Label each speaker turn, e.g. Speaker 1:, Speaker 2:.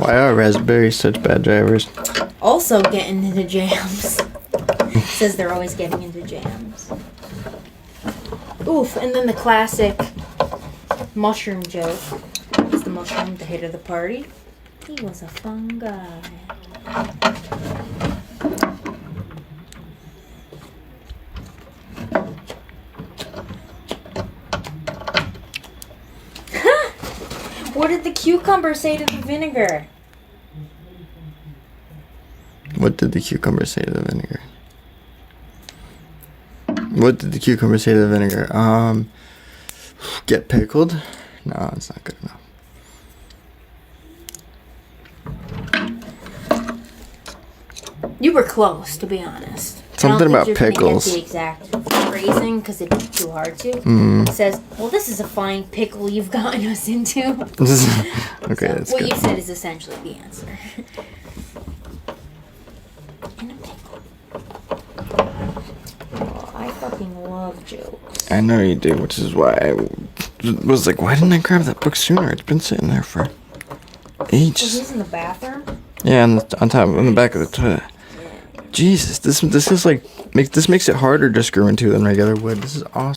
Speaker 1: Why are raspberries such bad drivers?
Speaker 2: Also getting into jams. Says they're always getting into jams. Oof, and then the classic mushroom joke. Is the mushroom the hit of the party? He was a fun guy. What did the cucumber say to the vinegar?
Speaker 1: What did the cucumber say to the vinegar? What did the cucumber say to the vinegar? Get pickled? No, it's not good enough.
Speaker 2: You were close, to be honest.
Speaker 1: Something about
Speaker 2: I don't think you're gonna
Speaker 1: pickles.
Speaker 2: get the exact phrasing because it'd be too hard to. It says, "Well, this is a fine pickle you've gotten us into."
Speaker 1: Okay,
Speaker 2: So,
Speaker 1: that's
Speaker 2: what
Speaker 1: good.
Speaker 2: you said is essentially the answer. In a pickle. Oh, I fucking love jokes.
Speaker 1: I know you do, which is why I was like, why didn't I grab that book sooner? It's been sitting there for
Speaker 2: Was
Speaker 1: ages.
Speaker 2: this in the bathroom?
Speaker 1: Yeah, on the back of the toilet. Jesus, this is like this makes it harder to screw into than regular wood. This is awesome.